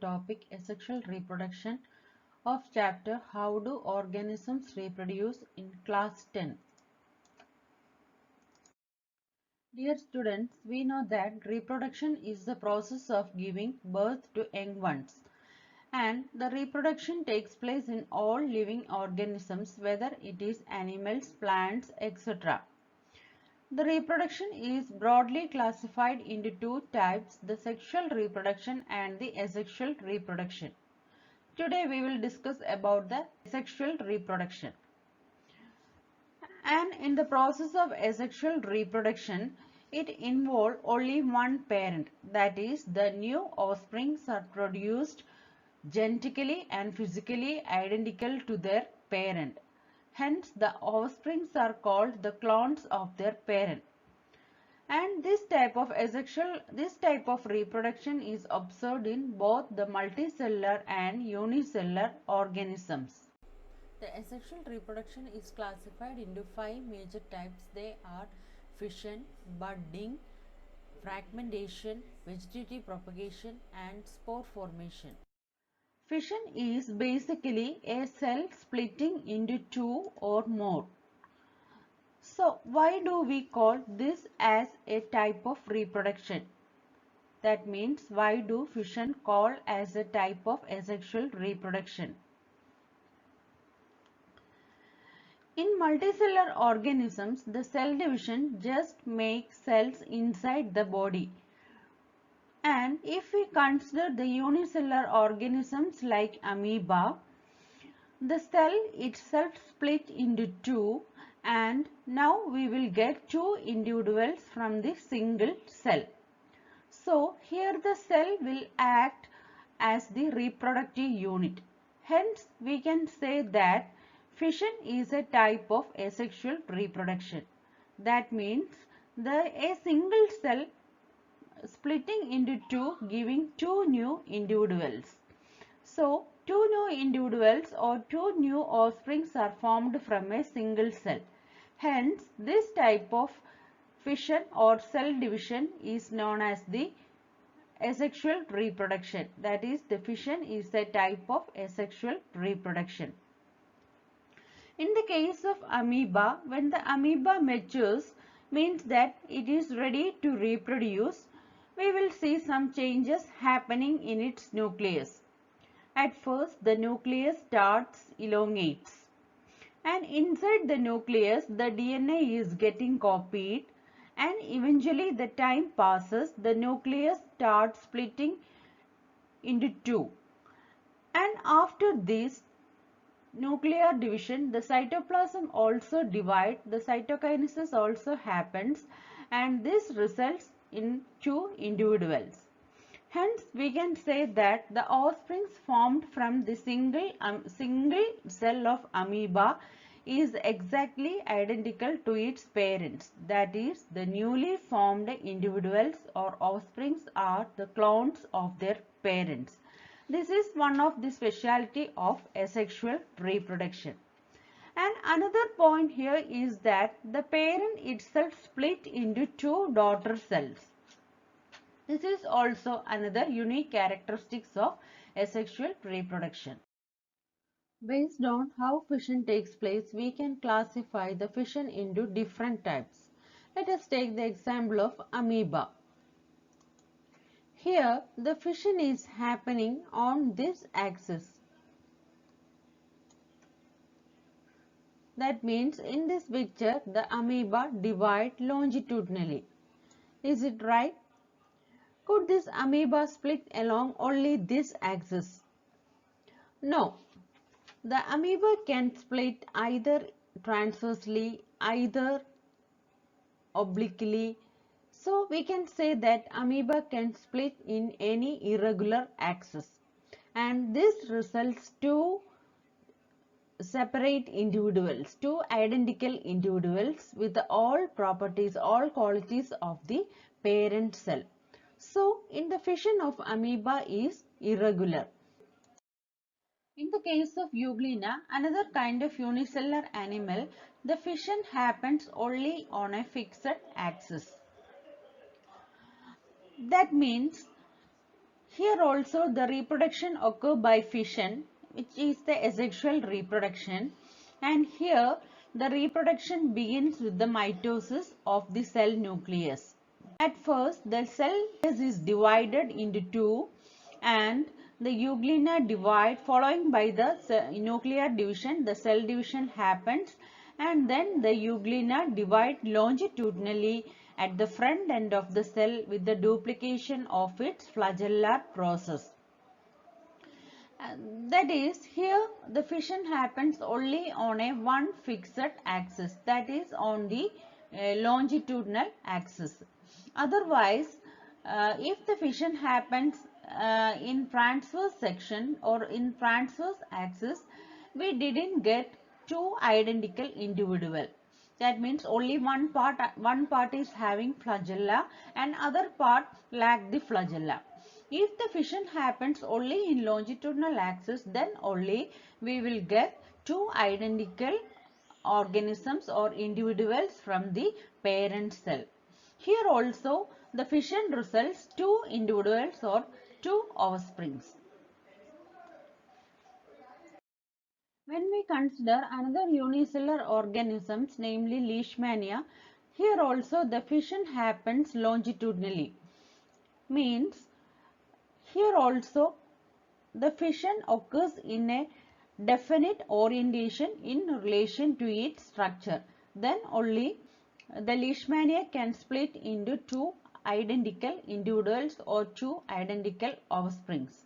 topic asexual reproduction of chapter How do organisms reproduce in class 10. Dear students, we know that reproduction is the process of giving birth to young ones, and the reproduction takes place in all living organisms, whether it is animals, plants, etc. The reproduction is broadly classified into two types, the sexual reproduction and the asexual reproduction. Today we will discuss about the sexual reproduction. And in the process of asexual reproduction, it involves only one parent, that is, the new offsprings are produced genetically and physically identical to their parent. Hence, the offsprings are called the clones of their parent. And this type of reproduction is observed in both the multicellular and unicellular organisms. The asexual reproduction is classified into 5 major types. They are fission, budding, fragmentation, vegetative propagation, and spore formation. Fission is basically a cell splitting into two or more. So, why do we call this as a type of reproduction? That means, why do fission call as a type of asexual reproduction? In multicellular organisms, the cell division just makes cells inside the body. And if we consider the unicellular organisms like amoeba, the cell itself split into two, and now we will get two individuals from the single cell. So here the cell will act as the reproductive unit. Hence we can say that fission is a type of asexual reproduction. That means a single cell splitting into two, giving two new individuals. So two new individuals or two new offsprings are formed from a single cell. Hence, this type of fission or cell division is known as the asexual reproduction. That is, the fission is a type of asexual reproduction. In the case of amoeba, when the amoeba matures, means that it is ready to reproduce, we will see some changes happening in its nucleus. At first, the nucleus elongates, and inside the nucleus the DNA is getting copied, and eventually the time passes, the nucleus starts splitting into two, and after this nuclear division the cytoplasm also divides, the cytokinesis also happens, and this results in two individuals. Hence, we can say that the offsprings formed from the single cell of amoeba is exactly identical to its parents. That is, the newly formed individuals or offsprings are the clones of their parents. This is one of the speciality of asexual reproduction. And another point here is that the parent itself split into two daughter cells. This is also another unique characteristics of asexual reproduction. Based on how fission takes place, we can classify the fission into different types. Let us take the example of amoeba. Here, the fission is happening on this axis. That means in this picture, the amoeba divide longitudinally. Is it right? Could this amoeba split along only this axis? No. The amoeba can split either transversely, either obliquely. So we can say that amoeba can split in any irregular axis. And this results to separate individuals, two identical individuals with all properties, all qualities of the parent cell. So, in the fission of amoeba is irregular. In the case of Euglena, another kind of unicellular animal, the fission happens only on a fixed axis. That means Here also the reproduction occur by fission, which is the asexual reproduction, and here the reproduction begins with the mitosis of the cell nucleus. At first the cell is divided into two, and the euglena divide, following by the nuclear division. The cell division happens, and then the euglena divide longitudinally at the front end of the cell with the duplication of its flagellar process. That is, here the fission happens only on a one fixed axis, that is on the longitudinal axis. Otherwise, if the fission happens in transverse section or in transverse axis, we didn't get two identical individual. That means only one part is having flagella and other part lack the flagella. If the fission happens only in longitudinal axis, then only we will get two identical organisms or individuals from the parent cell. Here also the fission results two individuals or two offsprings. When we consider another unicellular organisms, namely Leishmania, here also the fission happens longitudinally. Means here also the fission occurs in a definite orientation in relation to its structure. Then only the Leishmania can split into two identical individuals or two identical offsprings.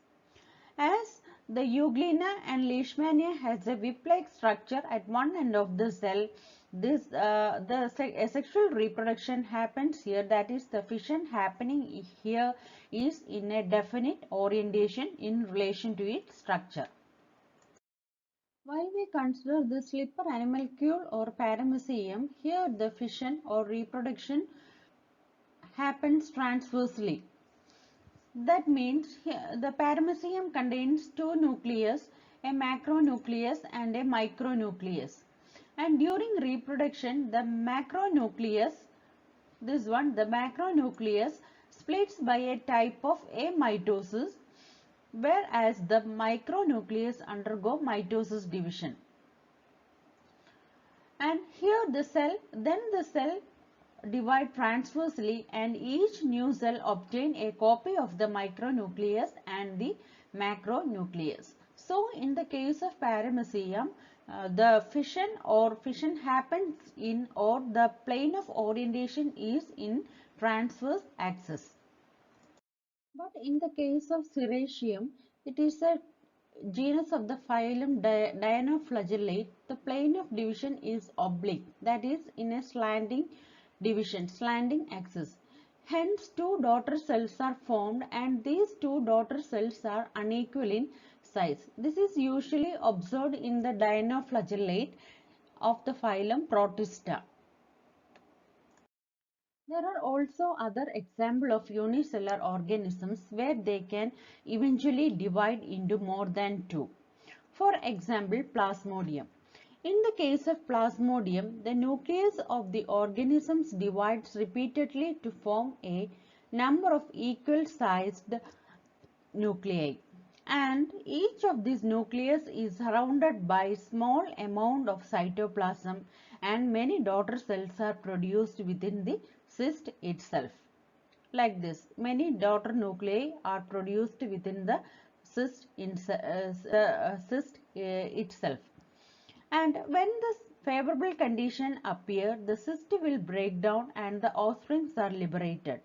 As the euglena and Leishmania has a whip-like structure at one end of the cell, the asexual reproduction happens here, that is the fission happening here is in a definite orientation in relation to its structure. While we consider the slipper animalcule or paramecium, here the fission or reproduction happens transversely. That means the paramecium contains two nucleus, a macronucleus and a micronucleus. And during reproduction, the macronucleus, the macronucleus splits by a type of amitosis, whereas the micronucleus undergo mitosis division. And here the cell divide transversely, and each new cell obtain a copy of the micronucleus and the macronucleus. So in the case of paramecium, the fission happens in, or the plane of orientation is in transverse axis. But in the case of Serratium, it is a genus of the phylum Dinoflagellate. The plane of division is oblique, that is in a slanting axis. Hence, two daughter cells are formed, and these two daughter cells are unequal in size. This is usually observed in the Dinoflagellate of the phylum Protista. There are also other examples of unicellular organisms where they can eventually divide into more than two. For example, Plasmodium. In the case of Plasmodium, the nucleus of the organisms divides repeatedly to form a number of equal sized nuclei, and each of these nucleus is surrounded by small amount of cytoplasm, and many daughter cells are produced within the cyst itself. Like this, many daughter nuclei are produced within the cyst itself. And when the favorable condition appear, the cyst will break down and the offsprings are liberated.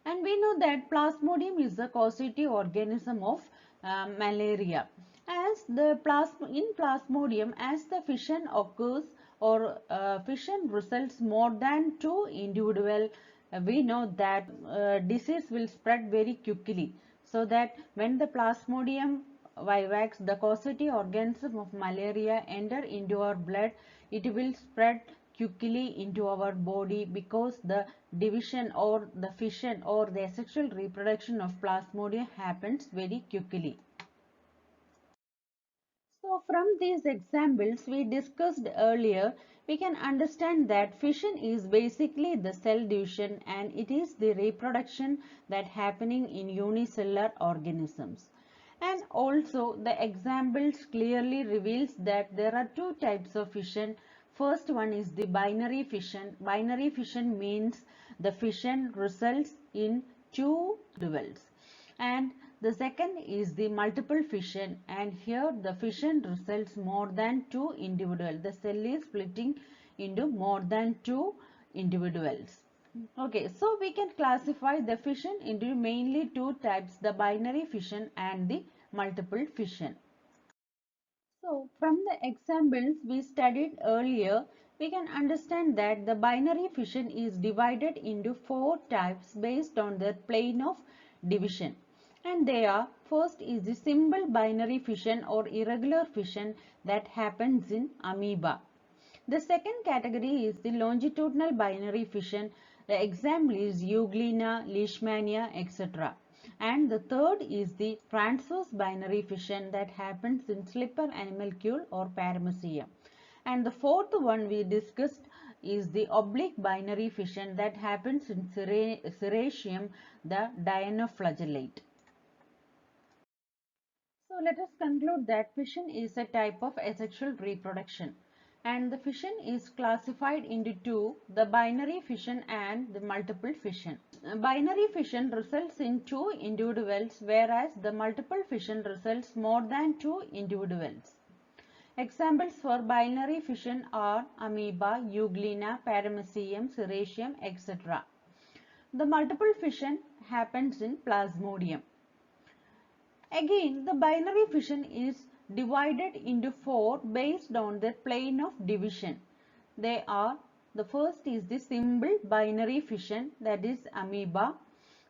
And we know that Plasmodium is the causative organism of malaria. As the in Plasmodium, as the fission occurs or fission results more than two individual, we know that disease will spread very quickly. So that when the Plasmodium vivax, the causative organism of malaria, enter into our blood, it will spread quickly into our body, because the division or the fission or the asexual reproduction of Plasmodium happens very quickly. So from these examples we discussed earlier, we can understand that fission is basically the cell division, and it is the reproduction that happening in unicellular organisms. And also the examples clearly reveals that there are two types of fission. First one is the binary fission. Binary fission means the fission results in two individuals. And the second is the multiple fission, and here the fission results more than two individuals. The cell is splitting into more than two individuals. Okay, so we can classify the fission into mainly two types, the binary fission and the multiple fission. So from the examples we studied earlier, we can understand that the binary fission is divided into four types based on their plane of division. And they are, first is the simple binary fission or irregular fission that happens in amoeba. The second category is the longitudinal binary fission. The example is Euglena, Leishmania, etc. And the third is the transverse binary fission that happens in slipper animalcule or paramecium. And the fourth one we discussed is the oblique binary fission that happens in Serratium, the dinoflagellate. So let us conclude that fission is a type of asexual reproduction, and the fission is classified into two, the binary fission and the multiple fission. Binary fission results in two individuals, whereas the multiple fission results more than two individuals. Examples for binary fission are amoeba, euglena, paramecium, serratium, etc. The multiple fission happens in plasmodium. Again, the binary fission is divided into four based on their plane of division. They are, the first is the simple binary fission, that is amoeba.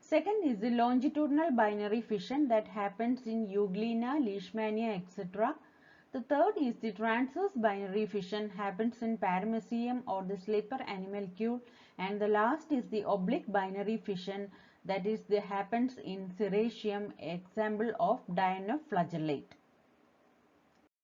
Second is the longitudinal binary fission that happens in Euglena, Leishmania, etc. The third is the transverse binary fission, happens in paramecium or the slipper animalcule, and the last is the oblique binary fission, that is happens in Serratium, example of dinoflagellate.